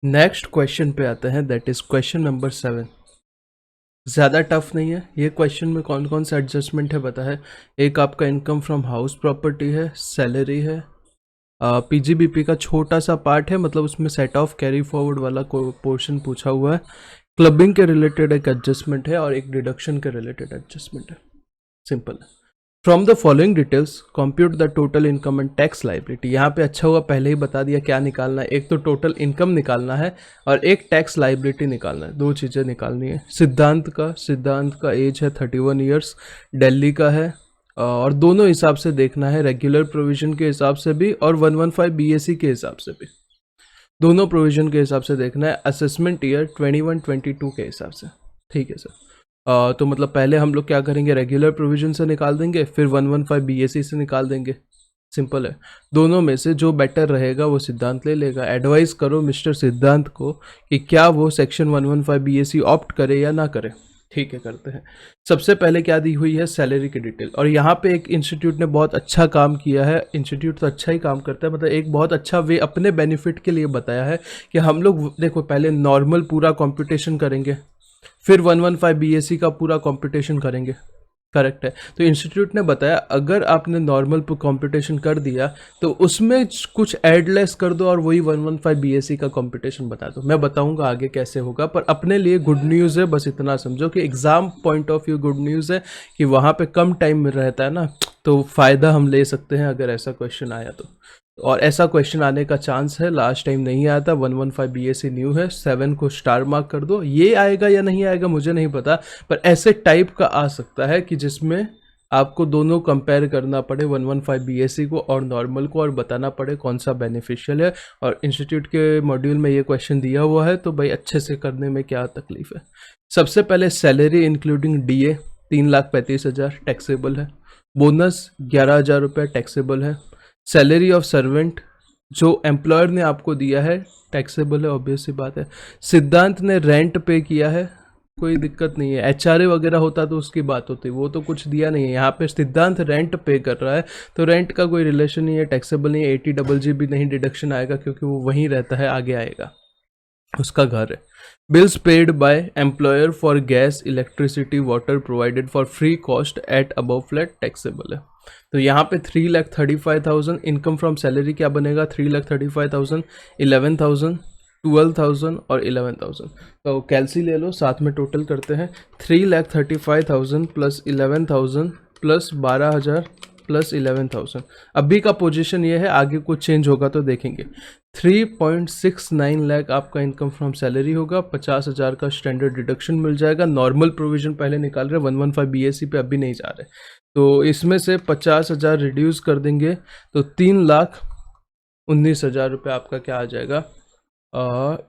Next question पे आते हैं, दैट इज क्वेश्चन नंबर 7। ज़्यादा टफ नहीं है ये क्वेश्चन में। कौन कौन सा एडजस्टमेंट है पता है। एक आपका इनकम फ्रॉम हाउस प्रॉपर्टी है, सैलरी है, पीजीबीपी का छोटा सा पार्ट है, मतलब उसमें सेट ऑफ कैरी फॉरवर्ड वाला पोर्शन पूछा हुआ है, क्लबिंग के रिलेटेड एक एडजस्टमेंट है और एक डिडक्शन के रिलेटेड एडजस्टमेंट है। सिंपल है। From the following details compute the total income and tax liability. यहाँ पे अच्छा हुआ पहले ही बता दिया क्या निकालना है। एक तो टोटल इनकम निकालना है और एक टैक्स लाइबिलिटी निकालना है। दो चीज़ें निकालनी है। सिद्धांत का एज है 31 ईयर्स, दिल्ली का है, और दोनों हिसाब से देखना है, रेगुलर प्रोविजन के हिसाब से भी और 115 बीएससी के हिसाब से भी। दोनों प्रोविजन के हिसाब से देखना है। असेसमेंट ईयर 21-22 के हिसाब से। ठीक है सर। तो मतलब पहले हम लोग क्या करेंगे, रेगुलर प्रोविजन से निकाल देंगे, फिर 115 बीएससी से निकाल देंगे। सिंपल है। दोनों में से जो बेटर रहेगा वो सिद्धांत ले लेगा। एडवाइस करो मिस्टर सिद्धांत को कि क्या वो सेक्शन 115 बीएससी ऑप्ट करे या ना करे। ठीक है, करते हैं। सबसे पहले क्या दी हुई है, सैलरी की डिटेल। और यहाँ पे एक इंस्टीट्यूट ने बहुत अच्छा काम किया है। इंस्टीट्यूट तो अच्छा ही काम करता है, मतलब एक बहुत अच्छा वे अपने बेनिफिट के लिए बताया है कि हम लोग देखो पहले नॉर्मल पूरा कंप्यूटेशन करेंगे, फिर 115 बीएससी का पूरा कंप्यूटेशन करेंगे। करेक्ट है। तो इंस्टीट्यूट ने बताया अगर आपने नॉर्मल कंप्यूटेशन कर दिया तो उसमें कुछ एडलेस कर दो और वही 115 बीएससी का कंप्यूटेशन बता दो। मैं बताऊंगा आगे कैसे होगा, पर अपने लिए गुड न्यूज़ है, बस इतना समझो कि exam point of view good news है कि वहाँ पे कम टाइम में रहता है ना, तो फ़ायदा हम ले सकते हैं अगर ऐसा क्वेश्चन आया तो। और ऐसा क्वेश्चन आने का चांस है, लास्ट टाइम नहीं आया था। 115 बीएससी न्यू है, 7 को स्टार मार्क कर दो। ये आएगा या नहीं आएगा मुझे नहीं पता, पर ऐसे टाइप का आ सकता है कि जिसमें आपको दोनों कंपेयर करना पड़े, 115 बीएससी को और नॉर्मल को, और बताना पड़े कौन सा बेनिफिशियल है। और इंस्टीट्यूट के मॉड्यूल में ये क्वेश्चन दिया हुआ है, तो भाई अच्छे से करने में क्या तकलीफ है। सबसे पहले सैलरी इंक्लूडिंग डीए 3,35,000 टैक्सेबल है। बोनस 11,000 रुपये टैक्सेबल है। सैलरी ऑफ सर्वेंट जो एम्प्लॉयर ने आपको दिया है टैक्सेबल है, ऑब्वियस सी बात है। सिद्धांत ने रेंट पे किया है, कोई दिक्कत नहीं है। एचआरए वगैरह होता तो उसकी बात होती, वो तो कुछ दिया नहीं है। यहाँ पे सिद्धांत रेंट पे कर रहा है, तो रेंट का कोई रिलेशन नहीं है, टैक्सेबल नहीं है। 80GG भी नहीं डिडक्शन आएगा क्योंकि वो वहीं रहता है, आगे आएगा, उसका घर है। Bills paid by employer for gas, electricity, water provided for free cost at above flat taxable है। तो यहाँ पे 3,35,000 इनकम फ्रॉम सैलरी क्या बनेगा, 3,35,000, 11,000, 12,000 और 11,000। तो कैलसी ले लो, साथ में टोटल करते हैं। 3,35,000 प्लस 11,000 प्लस 12,000 प्लस 11,000। अभी का पोजीशन ये है, आगे कुछ चेंज होगा तो देखेंगे। 3.69 लाख आपका इनकम फ्रॉम सैलरी होगा। 50,000 का स्टैंडर्ड डिडक्शन मिल जाएगा। नॉर्मल प्रोविजन पहले निकाल रहे, 115 बीएससी पे अभी नहीं जा रहे, तो इसमें से 50,000 रिड्यूस कर देंगे तो 3,19,000 रुपये आपका क्या आ जाएगा,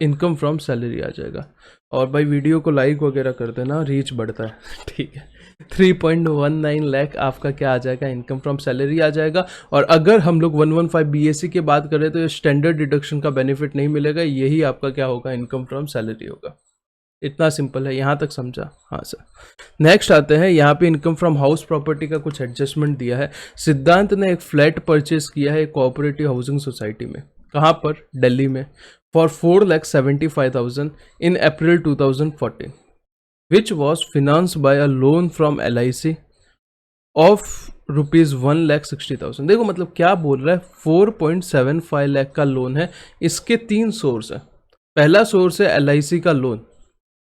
इनकम फ्रॉम सैलरी आ जाएगा। और भाई वीडियो को लाइक वगैरह कर देना, रीच बढ़ता है। ठीक है। 3.19 लाख आपका क्या आ जाएगा, इनकम फ्रॉम सैलरी आ जाएगा। और अगर हम लोग 115 बीएससी की बात करें तो ये स्टैंडर्ड डिडक्शन का बेनिफिट नहीं मिलेगा, यही आपका क्या होगा, इनकम फ्रॉम सैलरी होगा। इतना सिंपल है, यहाँ तक समझा। हाँ सर। नेक्स्ट आते हैं, यहाँ पे इनकम फ्रॉम हाउस प्रॉपर्टी का कुछ एडजस्टमेंट दिया है। सिद्धांत ने एक फ्लैट परचेज किया है कोऑपरेटिव हाउसिंग सोसाइटी में। कहाँ पर, दिल्ली में, for 4,75,000 in April 2014, which was finance by a loan from LIC of ₹1,60,000। देखो मतलब क्या बोल रहा है, 4.75 लाख का लोन है। इसके 3 सोर्स है। पहला सोर्स है LIC का लोन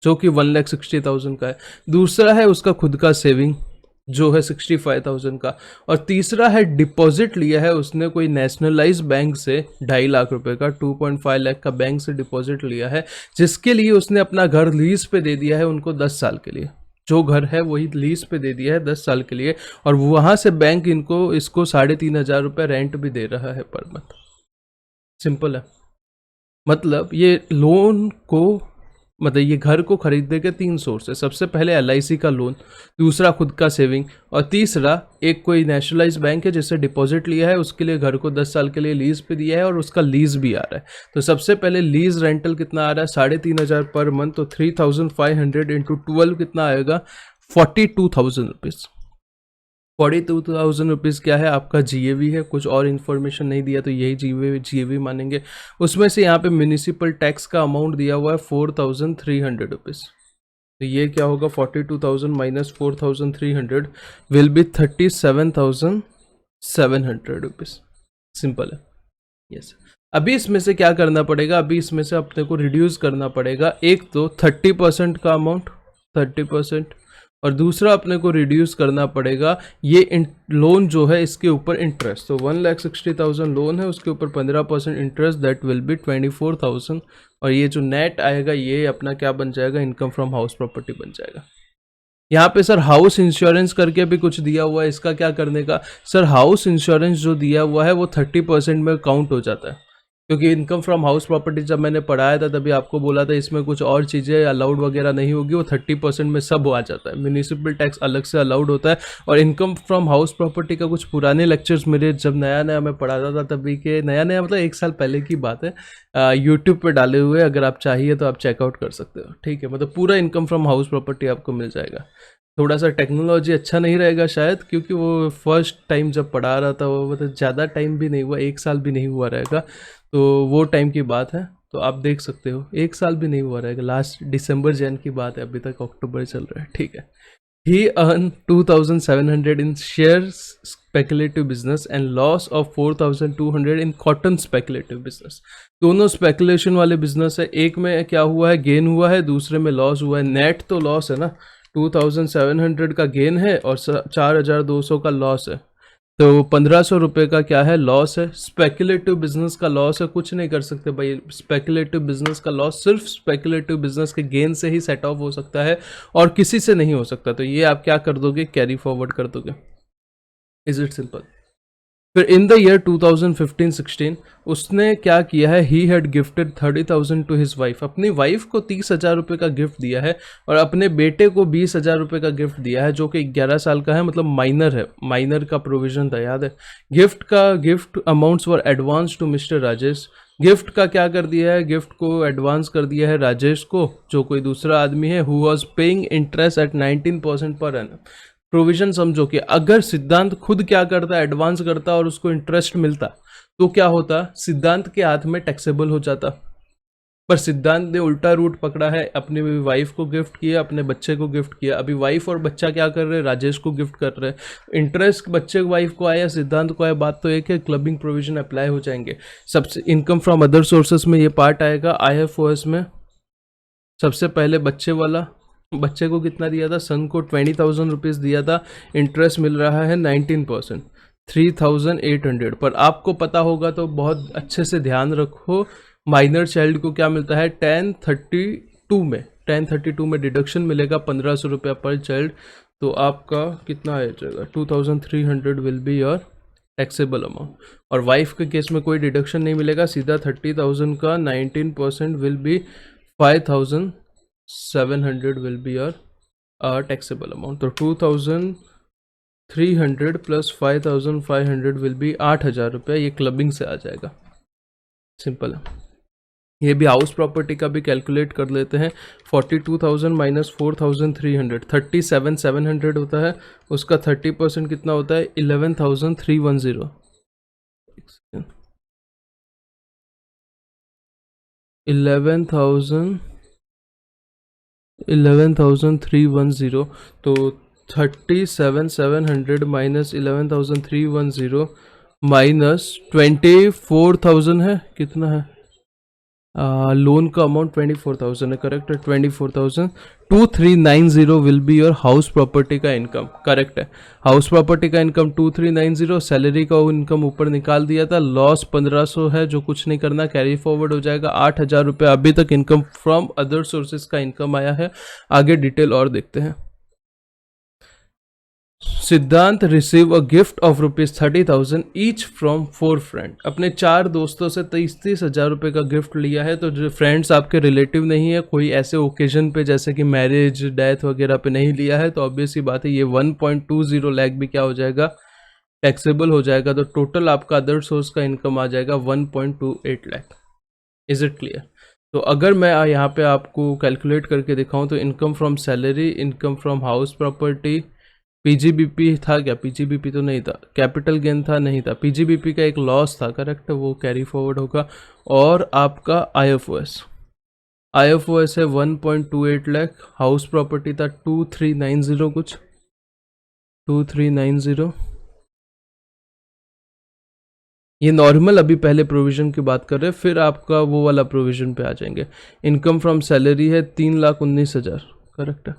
जो कि 1,60,000 का है। दूसरा है उसका खुद का सेविंग जो है 65,000 का। और तीसरा है डिपॉजिट लिया है उसने कोई नेशनलाइज बैंक से 2.5 लाख रुपए का, 2.5 लाख का बैंक से डिपॉजिट लिया है, जिसके लिए उसने अपना घर लीज पे दे दिया है उनको 10 साल के लिए। जो घर है वही लीज पे दे दिया है 10 साल के लिए, और वहाँ से बैंक इसको 3,500 रुपये रेंट भी दे रहा है पर मंथ। सिंपल है। मतलब ये लोन को, मतलब ये घर को खरीदने के 3 सोर्स है। सबसे पहले LIC का लोन, दूसरा खुद का सेविंग, और तीसरा एक कोई नेशनलाइज बैंक है जिससे डिपॉजिट लिया है, उसके लिए घर को 10 साल के लिए लीज पे दिया है और उसका लीज भी आ रहा है। तो सबसे पहले लीज रेंटल कितना आ रहा है, 3,500 पर मंथ। तो 3,500 इंटू 12 कितना आएगा, 42,000 रुपीज़। 42,000 रुपीज़ क्या है आपका GAV है, कुछ और इन्फॉर्मेशन नहीं दिया तो यही GAV मानेंगे। उसमें से यहाँ पे म्यूनिसिपल टैक्स का अमाउंट दिया हुआ है 4,300 रुपीज़, तो ये क्या होगा 42,000 minus 4,300 will be 37,700 rupees. Simple है, यस। अभी इसमें से क्या करना पड़ेगा, अभी इसमें से अपने को रिड्यूस करना पड़ेगा, एक तो 30% का अमाउंट 30%, और दूसरा अपने को रिड्यूस करना पड़ेगा ये लोन जो है इसके ऊपर इंटरेस्ट। तो 1,60,000 लोन है, उसके ऊपर 15% इंटरेस्ट, दैट विल बी 24,000, और ये जो नेट आएगा ये अपना क्या बन जाएगा, इनकम फ्रॉम हाउस प्रॉपर्टी बन जाएगा। यहाँ पे सर हाउस इंश्योरेंस करके भी कुछ दिया हुआ है, इसका क्या करने का? सर हाउस इंश्योरेंस जो दिया हुआ है वो 30% में काउंट हो जाता है, क्योंकि इनकम फ्रॉम हाउस प्रॉपर्टी जब मैंने पढ़ाया था तभी आपको बोला था इसमें कुछ और चीज़ें अलाउड वगैरह नहीं होगी, वो 30% में सब आ जाता है। म्यूनिसिपल टैक्स अलग से अलाउड होता है, और इनकम फ्रॉम हाउस प्रॉपर्टी का कुछ पुराने लेक्चर्स मेरे जब नया नया मैं पढ़ाता था तभी के, नया नया मतलब 1 साल पहले की बात है, यूट्यूब पे डाले हुए, अगर आप चाहिए तो आप चेकआउट कर सकते हो, ठीक है। मतलब पूरा इनकम फ्रॉम हाउस प्रॉपर्टी आपको मिल जाएगा। थोड़ा सा टेक्नोलॉजी अच्छा नहीं रहेगा शायद, क्योंकि वो फर्स्ट टाइम जब पढ़ा रहा था वो मतलब ज़्यादा टाइम भी नहीं हुआ, 1 साल भी नहीं हुआ रहेगा, तो वो टाइम की बात है, तो आप देख सकते हो 1 साल भी नहीं हुआ रहेगा, लास्ट दिसंबर जैन की बात है, अभी तक अक्टूबर चल रहा है, ठीक है। He earned 2,700 in shares speculative business and loss of 4,200 in cotton speculative business। दोनों स्पेकुलेशन वाले बिजनेस है, एक में क्या हुआ है गेन हुआ है, दूसरे में लॉस हुआ है। नेट तो लॉस है ना, 2,700 का गेन है और 4,200 का लॉस है, तो 1,500 रुपये का क्या है, लॉस है। स्पेकुलेटिव बिजनेस का लॉस है, कुछ नहीं कर सकते भाई, स्पेकुलेटिव बिजनेस का लॉस सिर्फ स्पेकुलेटिव बिजनेस के गेन से ही सेट ऑफ हो सकता है और किसी से नहीं हो सकता, तो ये आप क्या कर दोगे, कैरी फॉरवर्ड कर दोगे। Is it simple. फिर इन द ईयर 2015-16 उसने क्या किया है, he had gifted 30,000 to his wife, अपनी वाइफ को 30,000 रुपये का गिफ्ट दिया है, और अपने बेटे को 20,000 रुपये का गिफ्ट दिया है, जो कि 11 साल का है, मतलब माइनर है, माइनर का प्रोविजन था, याद है। Gift amounts were advance to mister Rajesh. Gift का क्या कर दिया है, गिफ्ट को एडवांस कर दिया है राजेश को, जो कोई दूसरा आदमी है, who was paying interest eight 19% per annum. Provision समझो कि अगर सिद्धांत खुद क्या करता, एडवांस करता और उसको इंटरेस्ट मिलता, तो क्या होता, सिद्धांत के हाथ में टैक्सेबल हो जाता। पर सिद्धांत ने उल्टा रूट पकड़ा है, अपनी वाइफ को गिफ्ट किया, अपने बच्चे को गिफ्ट किया। अभी वाइफ और बच्चा क्या कर रहे हैं, राजेश को गिफ्ट कर रहे हैं। इंटरेस्ट बच्चे वाइफ को आया, सिद्धांत को आया, बात तो एक है, क्लबिंग प्रोविजन अप्लाई हो जाएंगे। सबसे इनकम फ्रॉम अदर सोर्सेस में ये पार्ट आएगा। IFOS में सबसे पहले बच्चे वाला, बच्चे को कितना दिया था, सन को 20,000 रुपीज़ दिया था, इंटरेस्ट मिल रहा है 19%, 3,800। पर आपको पता होगा तो बहुत अच्छे से ध्यान रखो, माइनर चाइल्ड को क्या मिलता है 1032 में डिडक्शन मिलेगा 1,500 रुपया पर चाइल्ड, तो आपका कितना आ जाएगा 2,300 will be your taxable amount. और वाइफ के केस में कोई डिडक्शन नहीं मिलेगा, सीधा 30,000 का 19% will be 5,700 will be your taxable amount। तो 2,300 प्लस 5,500 विल बी 8,000 रुपये, ये क्लबिंग से आ जाएगा। सिंपल है। ये भी हाउस प्रॉपर्टी का भी कैलकुलेट कर लेते हैं। 42,000 माइनस 4,300 37,700 होता है, उसका 30% कितना होता है 11,310। 11,310, तो 37,700 माइनस 11,310 माइनस 24,000 है, कितना है लोन का अमाउंट 24,000 है, करेक्ट है 24,000। 2,390 will be your house property का इनकम, करेक्ट है। हाउस प्रॉपर्टी का इनकम 2,390, सैलरी का इनकम ऊपर निकाल दिया था, लॉस 1,500 है जो कुछ नहीं करना, कैरी फॉरवर्ड हो जाएगा 8,000 रुपये। अभी तक इनकम फ्रॉम अदर सोर्सेज का इनकम आया है, आगे डिटेल और देखते हैं। सिद्धांत receive a gift of ₹30,000 each from 4 friend. अपने 4 दोस्तों से 30,000 रुपये का गिफ्ट लिया है, तो जो फ्रेंड्स आपके रिलेटिव नहीं है, कोई ऐसे ओकेजन पे जैसे कि मैरिज डेथ वगैरह पे नहीं लिया है, तो ऑब्वियस ही बात है ये 1.20 लाख भी क्या हो जाएगा, टैक्सेबल हो जाएगा। तो टोटल आपका अदर सोर्स का इनकम आ जाएगा 1.28 लाख। Is it clear? तो अगर मैं यहाँ पे आपको कैलकुलेट करके दिखाऊँ तो income from salary, income from house property, PGBP था क्या? पीजीबीपी तो नहीं था। कैपिटल गेन था? नहीं था। पीजीबीपी का एक लॉस था, करेक्ट, वो कैरी फॉरवर्ड होगा। और आपका आईएफओएस है 1.28 लाख। हाउस प्रॉपर्टी था 2390 कुछ, 2390। ये नॉर्मल अभी पहले प्रोविजन की बात कर रहे हैं, फिर आपका वो वाला प्रोविजन पे आ जाएंगे। इनकम फ्रॉम सैलरी है 3,19,000, करेक्ट है।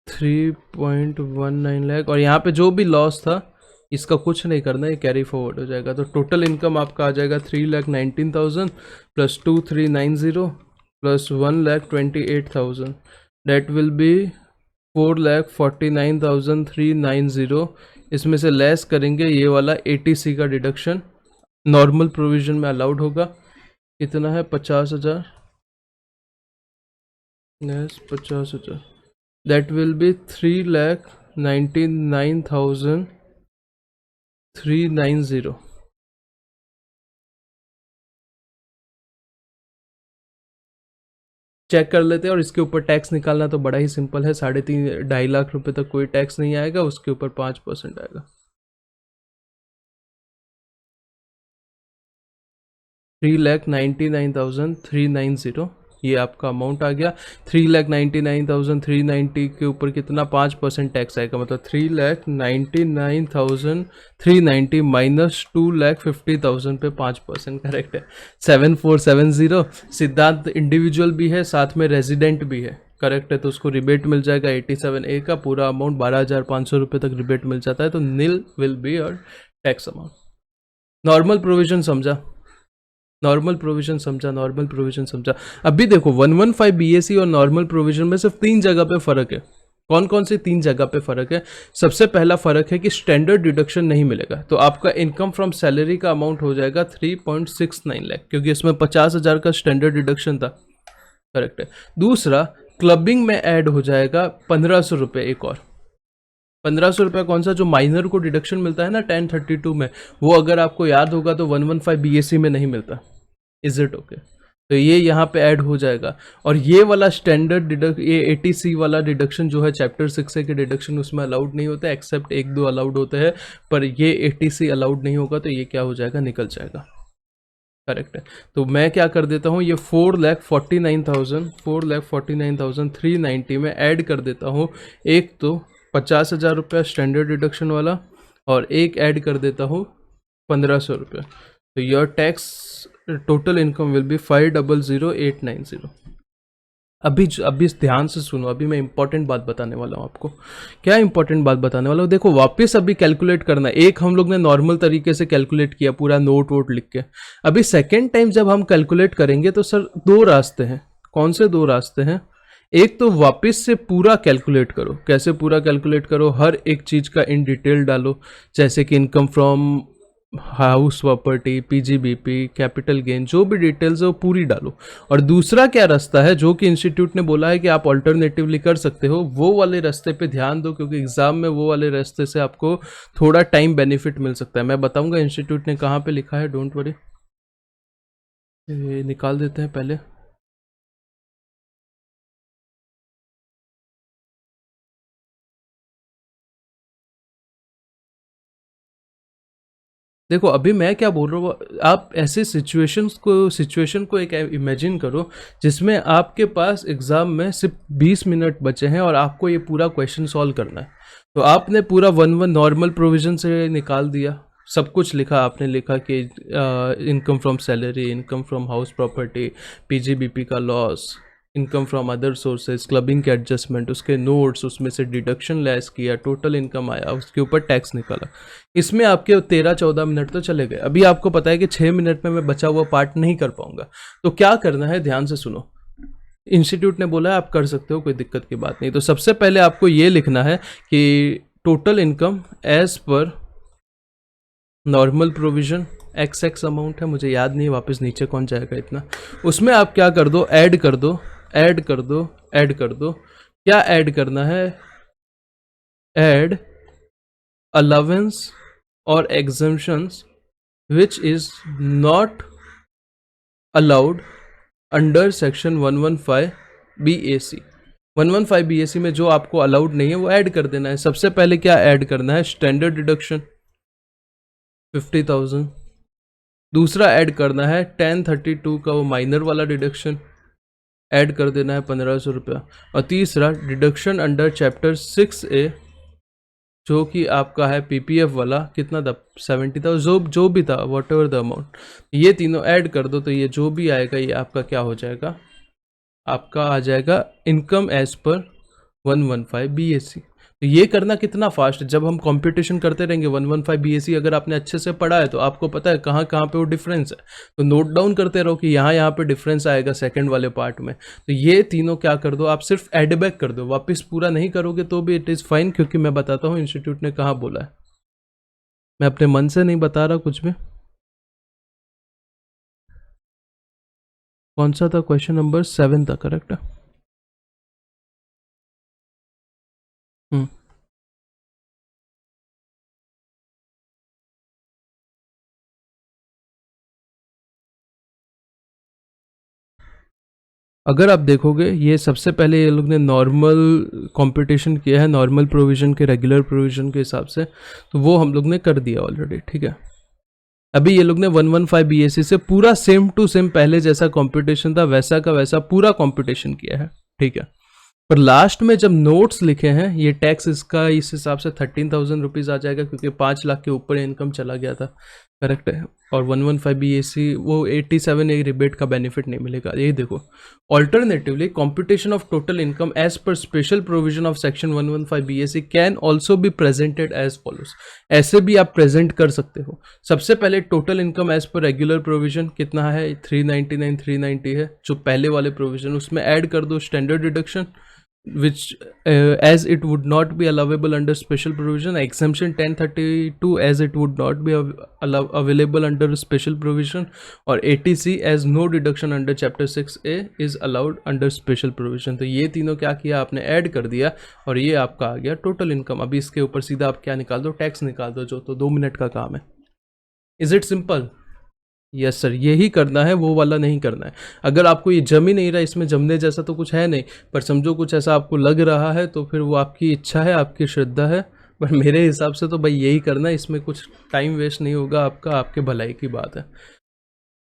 3.19 लाख। और यहाँ पे जो भी लॉस था इसका कुछ नहीं करना, ये कैरी फॉरवर्ड हो जाएगा। तो टोटल इनकम आपका आ जाएगा 3,19,000 plus 2,390 plus 1,28,000, that will be 4,49,390। इसमें से लेस करेंगे ये वाला एटीसी का डिडक्शन, नॉर्मल प्रोविजन में अलाउड होगा। कितना है? 50,000 less 50,000, that will be 3,99,390। Check कर लेते हैं। और इसके ऊपर टैक्स निकालना तो बड़ा ही सिंपल है, 3.5 रुपए तक कोई टैक्स नहीं आएगा, उसके ऊपर 5% आएगा। 3,99,390 ये आपका अमाउंट आ गया। 3,99,390 के ऊपर कितना? 5% टैक्स आएगा, मतलब 3,99,390 माइनस 2,50,000 पे 5%, करेक्ट है। 7470। सिद्धांत इंडिविजुअल भी है, साथ में रेजिडेंट भी है, करेक्ट है, तो उसको रिबेट मिल जाएगा 87A का पूरा अमाउंट, 12,500 रुपये तक रिबेट मिल जाता है, तो नील विल बी और टैक्स अमाउंट। नॉर्मल प्रोविजन समझा? नॉर्मल प्रोविजन समझा। अभी देखो 115 बीएसी और नॉर्मल प्रोविजन में सिर्फ 3 जगह पे फर्क है। कौन कौन सी 3 जगह पे फर्क है? सबसे पहला फर्क है कि स्टैंडर्ड डिडक्शन नहीं मिलेगा, तो आपका इनकम फ्रॉम सैलरी का अमाउंट हो जाएगा 3.69 लाख, क्योंकि इसमें 50,000 का स्टैंडर्ड डिडक्शन था, करेक्ट है। दूसरा, क्लबिंग में ऐड हो जाएगा 1,500 रुपये एक और। 1,500 रुपये कौन सा? जो माइनर को डिडक्शन मिलता है ना 1032 में, वो अगर आपको याद होगा तो 115 बीएससी में नहीं मिलता। Is it okay? तो ये यहाँ पे ऐड हो जाएगा। और ये वाला स्टैंडर्ड ये एटीसी वाला डिडक्शन जो है चैप्टर 6 के डिडक्शन, उसमें अलाउड नहीं होता है, एक्सेप्ट 1-2 अलाउड होते हैं, पर ये एटीसी अलाउड नहीं होगा, तो ये क्या हो जाएगा? निकल जाएगा, करेक्ट है। तो मैं क्या कर देता हूँ, ये 4,49,390 में ऐड कर देता हूँ। एक तो 50,000 रुपया स्टैंडर्ड डिडक्शन वाला, और एक ऐड कर देता हूँ 1,500 रुपये। तो your tax total income will be 5,00,890। अभी ध्यान से सुनो, अभी मैं इंपॉर्टेंट बात बताने वाला हूँ आपको। क्या इंपॉर्टेंट बात बताने वाला हूँ? देखो वापस अभी कैलकुलेट करना है। एक हम लोग ने नॉर्मल तरीके से कैलकुलेट किया पूरा नोट वोट लिख के। अभी सेकेंड टाइम जब हम कैलकुलेट करेंगे तो सर 2 रास्ते हैं। कौन से 2 रास्ते हैं? एक तो वापस से पूरा कैलकुलेट करो। कैसे पूरा कैलकुलेट करो? हर एक चीज़ का इन डिटेल डालो, जैसे कि income from house property, PGBP, capital gain, जो भी डिटेल्स है वो पूरी डालो। और दूसरा क्या रास्ता है, जो कि इंस्टीट्यूट ने बोला है कि आप ऑल्टरनेटिवली कर सकते हो, वो वाले रास्ते पे ध्यान दो, क्योंकि एग्जाम में वो वाले रास्ते से आपको थोड़ा टाइम बेनिफिट मिल सकता है। मैं बताऊंगा इंस्टीट्यूट ने कहाँ पे लिखा है, डोंट वरी। निकाल देते हैं पहले। देखो अभी मैं क्या बोल रहा हूँ, आप ऐसे सिचुएशन को एक इमेजिन करो जिसमें आपके पास एग्ज़ाम में सिर्फ 20 मिनट बचे हैं और आपको ये पूरा क्वेश्चन सॉल्व करना है। तो आपने पूरा 1 नॉर्मल प्रोविजन से निकाल दिया, सब कुछ लिखा, आपने लिखा कि income from salary, income from house property, PGBP का loss, income from other sources, clubbing के एडजस्टमेंट, उसके नोट्स, उसमें से डिडक्शन लेस किया, टोटल इनकम आया, उसके ऊपर टैक्स निकाला। इसमें आपके 13-14 मिनट तो चले गए। अभी आपको पता है कि 6 मिनट में मैं बचा हुआ पार्ट नहीं कर पाऊंगा। तो क्या करना है, ध्यान से सुनो। इंस्टीट्यूट ने बोला है आप कर सकते हो, कोई दिक्कत की बात नहीं। तो सबसे पहले आपको ये लिखना है कि total income as per normal provision X amount है, मुझे याद नहीं, वापस नीचे कौन जाएगा इतना। उसमें आप क्या कर दो, ऐड कर दो, ऐड कर दो, ऐड कर दो। क्या ऐड करना है? ऐड अलावेंस और exemptions which is not allowed under section 115 BAC। 115 BSc में जो आपको अलाउड नहीं है वो ऐड कर देना है। सबसे पहले क्या ऐड करना है, स्टैंडर्ड डिडक्शन 50,000। दूसरा ऐड करना है 1032 का वो माइनर वाला डिडक्शन, ऐड कर देना है 1500 रुपया। और तीसरा डिडक्शन अंडर चैप्टर 6A जो कि आपका है पीपीएफ वाला, कितना था 70,000, जो भी था वॉट एवर द अमाउंट, ये तीनों ऐड कर दो तो ये जो भी आएगा ये आपका क्या हो जाएगा, आपका आ जाएगा इनकम एज पर 115 बीएससी। तो ये करना कितना फास्ट, जब हम कंपटीशन करते रहेंगे 115 बीएससी अगर आपने अच्छे से पढ़ा है तो आपको पता है कहाँ कहाँ पे वो डिफरेंस है, तो नोट डाउन करते रहो कि यहाँ पे डिफरेंस आएगा सेकंड वाले पार्ट में। तो ये तीनों क्या कर दो, आप सिर्फ एड बैक कर दो, वापस पूरा नहीं करोगे तो भी इट इज़ फाइन, क्योंकि मैं बताता हूँ इंस्टीट्यूट ने कहाँ बोला है, मैं अपने मन से नहीं बता रहा कुछ भी। कौन सा था क्वेश्चन नंबर 7 था, करेक्ट है। अगर आप देखोगे ये सबसे पहले ये लोग ने नॉर्मल कंपटीशन किया है, नॉर्मल प्रोविज़न के रेगुलर प्रोविज़न के हिसाब से, तो वो हम लोग ने कर दिया ऑलरेडी, ठीक है। अभी ये लोग ने 115 बीएससी से पूरा सेम टू सेम पहले जैसा कंपटीशन था वैसा का वैसा पूरा कंपटीशन किया है, ठीक है। पर लास्ट में जब नोट्स लिखे हैं, ये टैक्स इसका इस हिसाब से 13,000 रुपीज़ आ जाएगा, क्योंकि 5 लाख के ऊपर इनकम चला गया था, करेक्ट है। और 115 बीएससी वो 87 एक रिबेट का बेनिफिट नहीं मिलेगा। ये देखो, alternatively computation of total income as per special provision of section 115 BSC can also be presented as follows. ऐसे भी आप प्रेजेंट कर सकते हो। सबसे पहले total income as per regular provision कितना है, 399 390 है जो पहले वाले प्रोविजन, उसमें ऐड कर दो standard deduction which as it would not be allowable under special provision, exemption 1032 as it would not be available under special provision, और 80C as no deduction under chapter 6A is allowed under special provision। तो ये तीनों क्या किया आपने, add कर दिया और ये आपका आ गया टोटल इनकम। अभी इसके ऊपर सीधा आप क्या निकाल दो, टैक्स निकाल दो, जो तो 2 मिनट का काम है। Is it simple? Yes sir, यही करना है, वो वाला नहीं करना है। अगर आपको ये जम ही नहीं रहा, इसमें जमने जैसा तो कुछ है नहीं, पर समझो कुछ ऐसा आपको लग रहा है तो फिर वो आपकी इच्छा है, आपकी श्रद्धा है, पर मेरे हिसाब से तो भाई यही करना है, इसमें कुछ टाइम वेस्ट नहीं होगा आपका, आपके भलाई की बात है।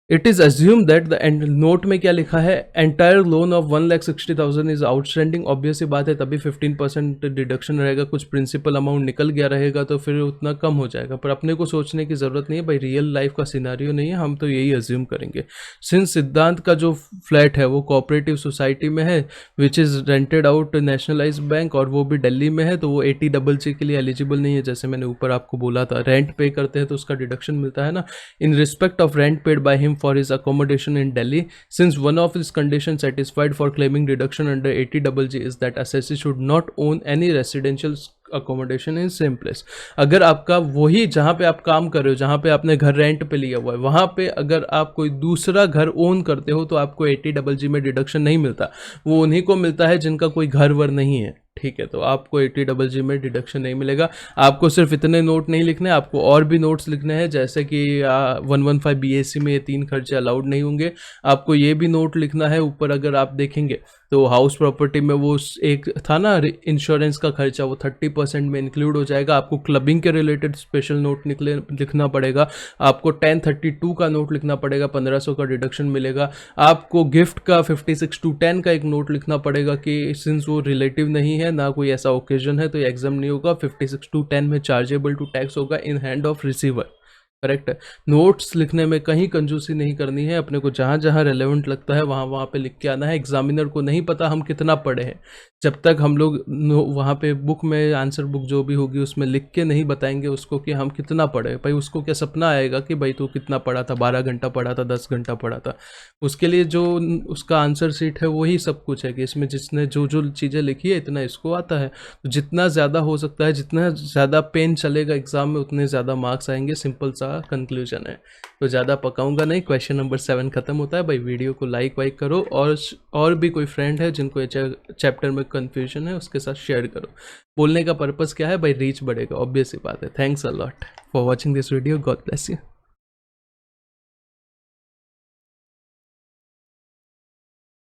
It is assume that the note में क्या लिखा है, entire loan of 1,60,000 is outstanding. Obvious बात है, तभी 15% डिडक्शन रहेगा, कुछ प्रिंसिपल अमाउंट निकल गया रहेगा तो फिर उतना कम हो जाएगा। पर अपने को सोचने की ज़रूरत नहीं है भाई, रियल लाइफ का सिनारियो नहीं है, हम तो यही अज्यूम करेंगे। सिंस सिद्धांत का जो फ्लैट है वो कोऑपरेटिव सोसाइटी में है which is rented out nationalise bank, और वो भी दिल्ली में है, तो वो 80CC के लिए एलिजिबल नहीं है। जैसे मैंने ऊपर आपको बोला था, रेंट पे करते हैं तो उसका डिडक्शन मिलता है ना। In respect of rent paid by him for his accommodation in Delhi, since one of his conditions satisfied for claiming deduction under 80CC is that assessee should not own any residential accommodation in same place। अगर आपका वही जहाँ पे आप काम कर रहे हो, जहाँ पे आपने घर रेंट पे लिया हुआ है, वहाँ पे अगर आप कोई दूसरा घर ओन करते हो तो आपको 80CC में डिडक्शन नहीं मिलता। वो उन्हीं को मिलता है जिनका कोई घर वर नहीं है, ठीक है। तो आपको 80CC में डिडक्शन नहीं मिलेगा। आपको सिर्फ इतने नोट नहीं लिखने, आपको और भी नोट्स लिखने हैं, जैसे कि 115 बीएससी में ये 3 खर्चे अलाउड नहीं होंगे। आपको ये भी नोट लिखना है ऊपर, अगर आप देखेंगे तो हाउस प्रॉपर्टी में वो एक था ना इंश्योरेंस का खर्चा, वो 30% में इंक्लूड हो जाएगा। आपको क्लबिंग के रिलेटेड स्पेशल नोट लिखना पड़ेगा। आपको 1032 का नोट लिखना पड़ेगा, 1500 का डिडक्शन मिलेगा। आपको गिफ्ट का 56/10 का एक नोट लिखना पड़ेगा कि सिंस वो रिलेटिव नहीं है, ना कोई ऐसा ओकेजन है, तो ये एग्जाम नहीं होगा। 56/10 में चार्जेबल टू टैक्स होगा in hand of receiver, correct है। नोट्स लिखने में कहीं कंजूसी नहीं करनी है, अपने को जहाँ जहाँ रेलेवेंट लगता है वहाँ वहाँ पे लिख के आना है। एग्जामिनर को नहीं पता हम कितना पढ़े हैं, जब तक हम लोग वहाँ पे बुक में आंसर बुक जो भी होगी उसमें लिख के नहीं बताएंगे उसको कि हम कितना पढ़े। भाई उसको क्या सपना आएगा कि भाई तू कितना पढ़ा था, 12 घंटा पढ़ा था, 10 घंटा पढ़ा था। उसके लिए जो उसका आंसर शीट है वही सब कुछ है कि इसमें जिसने जो जो चीज़ें लिखी है इतना इसको आता है। तो जितना ज़्यादा हो सकता है, जितना ज़्यादा पेन चलेगा एग्जाम में, उतने ज़्यादा मार्क्स आएंगे। सिंपल सा कंक्लूजन है। तो ज़्यादा पकाऊंगा नहीं, क्वेश्चन नंबर 7 खत्म होता है। भाई वीडियो को लाइक वाइक करो, और भी कोई फ्रेंड है जिनको ये चैप्टर में कंफ्यूजन है उसके साथ शेयर करो। बोलने का पर्पस क्या है भाई, रीच बढ़ेगा, ऑब्वियस सी बात है। Thanks a lot for watching this video, God bless you.